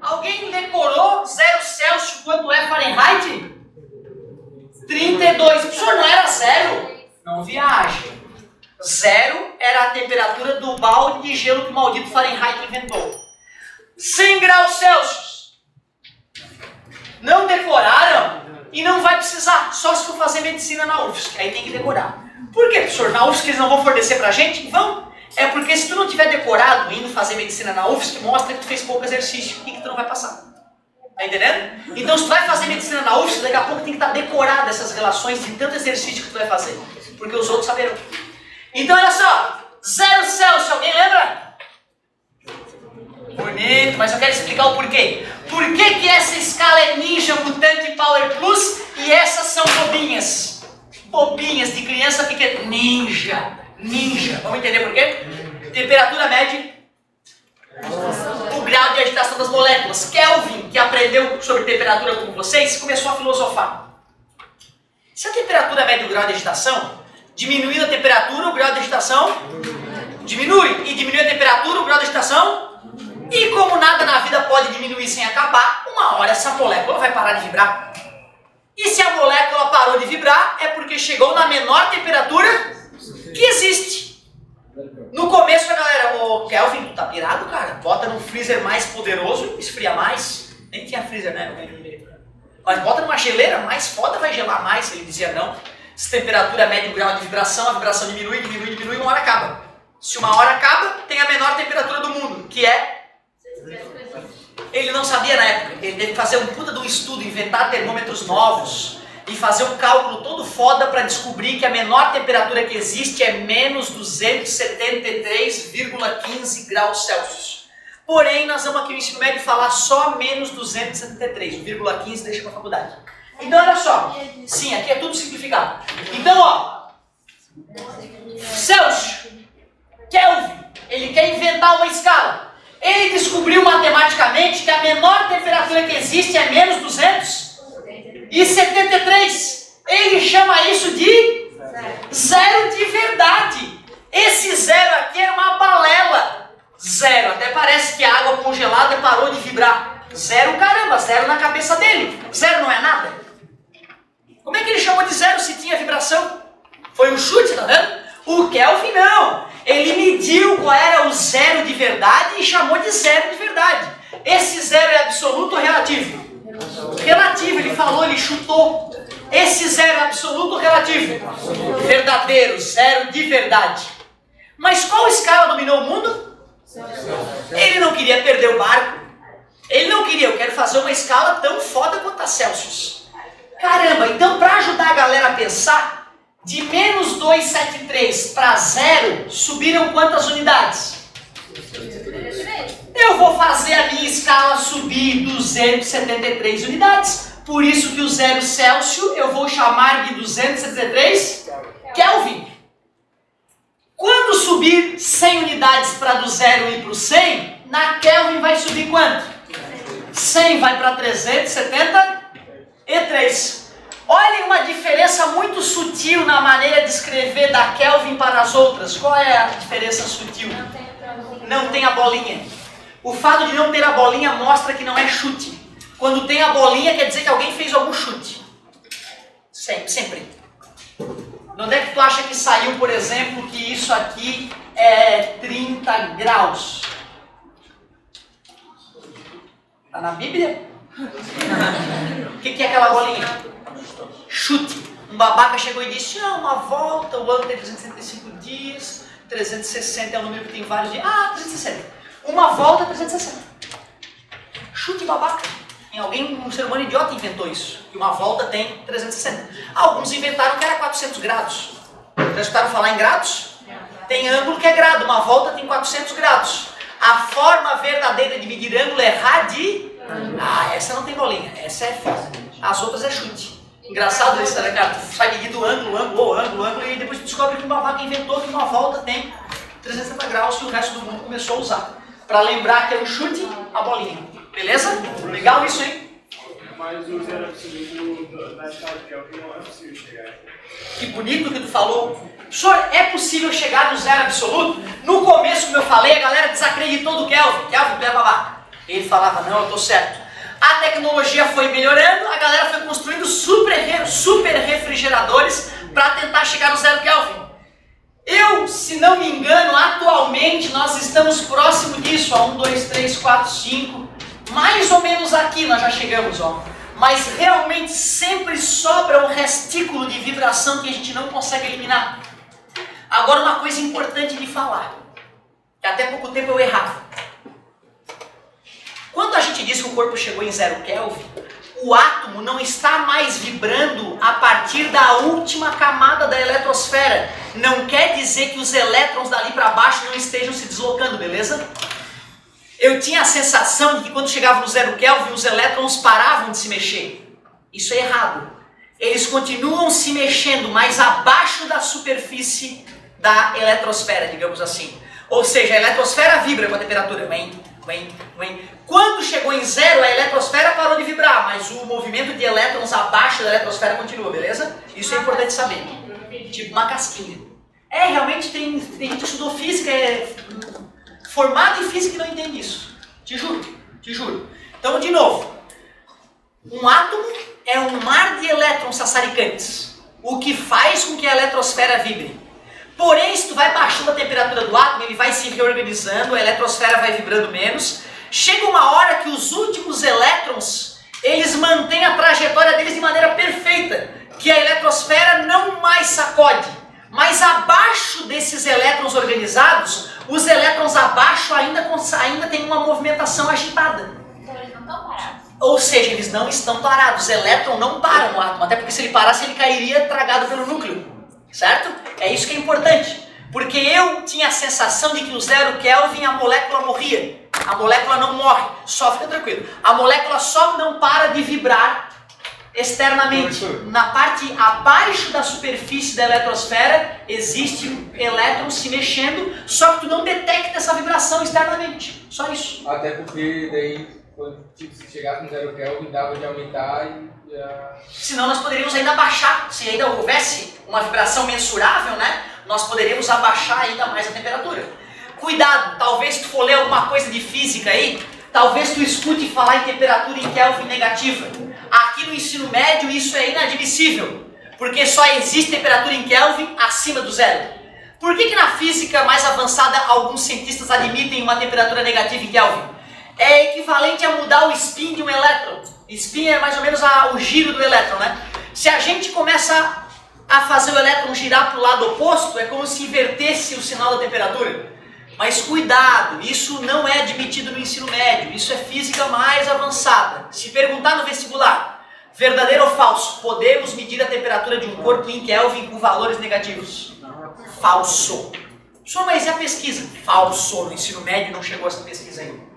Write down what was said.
Alguém decorou 0 Celsius quanto é Fahrenheit? 32. Professor, não era 0? Não viaja. 0 era a temperatura do balde de gelo que o maldito Fahrenheit inventou. 100 graus Celsius. Não decoraram e não vai precisar, só se for fazer medicina na UFSC. Aí tem que decorar. Por quê, professor? Na UFSC eles não vão fornecer pra gente? Vão. É porque se tu não tiver decorado indo fazer medicina na UFSC, mostra que tu fez pouco exercício e que tu não vai passar. Tá entendendo? Então se tu vai fazer medicina na UFSC, daqui a pouco tem que estar decorado essas relações de tanto exercício que tu vai fazer. Porque os outros saberão. Então olha só, 0 Celsius, alguém lembra? Bonito, mas eu quero explicar o porquê. Por que essa escala é Ninja, Mutante e Power Plus e essas são bobinhas? Bobinhas de criança pequena. Ninja. Vamos entender por quê? Temperatura média. O grau de agitação das moléculas. Kelvin, que aprendeu sobre temperatura com vocês, começou a filosofar. Se a temperatura mede o grau de agitação, diminuindo a temperatura, o grau de agitação diminui. E diminui a temperatura, o grau de agitação. E como nada na vida pode diminuir sem acabar, uma hora essa molécula vai parar de vibrar. E se a molécula parou de vibrar, é porque chegou na menor temperatura que existe. No começo a galera, ô Kelvin, tu tá pirado, cara? Bota num freezer mais poderoso, esfria mais. Nem tinha freezer, né? Mas bota numa geleira mais foda, vai gelar mais. Ele dizia não. Se a temperatura mede o grau de vibração, a vibração diminui, uma hora acaba. Se uma hora acaba, tem a menor temperatura do mundo, que é... Ele não sabia na época. Ele teve que fazer um puta de um estudo, inventar termômetros novos e fazer um cálculo todo foda para descobrir que a menor temperatura que existe é menos 273,15 graus Celsius. Porém, nós vamos aqui no ensino médio falar só menos 273, o 0,15 deixa para a faculdade. Então, olha só. Sim, aqui é tudo simplificado. Então, ó. Celsius, Kelvin, ele quer inventar uma escala. Ele descobriu matematicamente que a menor temperatura que existe é menos 273. Ele chama isso de zero de verdade. Esse zero aqui é uma balela. Zero, até parece que a água congelada parou de vibrar. Zero, caramba, zero na cabeça dele. Zero não é nada. Como é que ele chamou de zero se tinha vibração? Foi um chute, tá vendo? O Kelvin não. Ele mediu qual era o zero de verdade e chamou de zero de verdade. Esse zero é absoluto ou relativo? Relativo, ele falou, ele chutou. Esse zero é absoluto ou relativo? Verdadeiro, zero de verdade. Mas qual escala dominou o mundo? Ele não queria perder o barco. Ele não queria, eu quero fazer uma escala tão foda quanto a Celsius. Caramba, então para ajudar a galera a pensar, de menos 273 para 0, subiram quantas unidades? Eu vou fazer a minha escala subir 273 unidades. Por isso que o 0 Celsius eu vou chamar de 273 Kelvin. Quando subir 100 unidades para do 0 ir para o 100, na Kelvin vai subir quanto? 100 vai para 373. Olhem uma diferença muito sutil na maneira de escrever da Kelvin para as outras. Qual é a diferença sutil? Não tem a bolinha. O fato de não ter a bolinha mostra que não é chute. Quando tem a bolinha quer dizer que alguém fez algum chute. Sempre. De onde é que tu acha que saiu, por exemplo, que isso aqui é 30 graus? Está na Bíblia? O que é aquela bolinha? Chute. Um babaca chegou e disse, uma volta, o ano tem 365 dias, 360 é um número que tem vários dias. 360. Uma volta é 360. Chute babaca. Um ser humano idiota inventou isso. E uma volta tem 360. Alguns inventaram que era 400 grados. Já escutaram falar em grados? Tem ângulo que é grado. Uma volta tem 400 graus. A forma verdadeira de medir ângulo é essa não tem bolinha. Essa é foda. As outras é chute. Engraçado isso, né, cara? Tu sai medindo ângulo, e depois tu descobre que um babaca inventou que uma volta tem 360 graus e o resto do mundo começou a usar. Para lembrar que é o chute, a bolinha. Beleza? Legal isso, hein? Mas o zero absoluto da escala de Kelvin não é possível chegar. Que bonito que tu falou. Senhor, é possível chegar no zero absoluto? No começo, como eu falei, a galera desacreditou do Kelvin. Kelvin, tu é babaca. Ele falava, não, eu estou certo. A tecnologia foi melhorando, a galera foi construindo super refrigeradores para tentar chegar no 0 Kelvin. Se não me engano, atualmente nós estamos próximo disso, a 1, 2, 3, 4, 5, mais ou menos aqui nós já chegamos, ó. Mas realmente sempre sobra um restículo de vibração que a gente não consegue eliminar. Agora uma coisa importante de falar, que até pouco tempo eu errava. Quando a gente diz que o corpo chegou em 0 Kelvin, o átomo não está mais vibrando a partir da última camada da eletrosfera. Não quer dizer que os elétrons dali para baixo não estejam se deslocando, beleza? Eu tinha a sensação de que quando chegava no 0 Kelvin, os elétrons paravam de se mexer. Isso é errado. Eles continuam se mexendo, mas abaixo da superfície da eletrosfera, digamos assim. Ou seja, a eletrosfera vibra com a temperatura. Quando chegou em 0, a eletrosfera parou de vibrar, mas o movimento de elétrons abaixo da eletrosfera continua, beleza? Isso é importante saber. Tipo uma casquinha. Realmente tem gente que estudou física, formado em física e não entende isso. Te juro. Então, de novo, um átomo é um mar de elétrons sassaricantes, o que faz com que a eletrosfera vibre. Porém, se tu vai baixando a temperatura do átomo, ele vai se reorganizando, a eletrosfera vai vibrando menos. Chega uma hora que os últimos elétrons, eles mantêm a trajetória deles de maneira perfeita, que a eletrosfera não mais sacode. Mas abaixo desses elétrons organizados, os elétrons abaixo ainda têm uma movimentação agitada. Então eles não estão parados. Ou seja, eles não estão parados, os elétrons não param no átomo, até porque se ele parasse ele cairia tragado pelo núcleo. Certo? É isso que é importante. Porque eu tinha a sensação de que no 0 Kelvin a molécula morria. A molécula não morre, só fica tranquilo. A molécula só não para de vibrar externamente. Na parte abaixo da superfície da eletrosfera existe um elétron se mexendo, só que tu não detecta essa vibração externamente. Só isso. Até porque daí, se chegasse no 0 Kelvin, dava de aumentar e... Senão nós poderíamos ainda abaixar, se ainda houvesse uma vibração mensurável, né? Nós poderíamos abaixar ainda mais a temperatura. Cuidado, talvez se tu for ler alguma coisa de física aí, talvez tu escute falar em temperatura em Kelvin negativa. Aqui no ensino médio isso é inadmissível, porque só existe temperatura em Kelvin acima do 0. Por que na física mais avançada alguns cientistas admitem uma temperatura negativa em Kelvin? É equivalente a mudar o spin de um elétron. Spin é mais ou menos o giro do elétron, né? Se a gente começa a fazer o elétron girar para o lado oposto, é como se invertesse o sinal da temperatura. Mas cuidado, isso não é admitido no ensino médio, isso é física mais avançada. Se perguntar no vestibular, verdadeiro ou falso, podemos medir a temperatura de um corpo em Kelvin com valores negativos? Falso. Só, mas e a pesquisa? Falso, no ensino médio não chegou essa pesquisa ainda.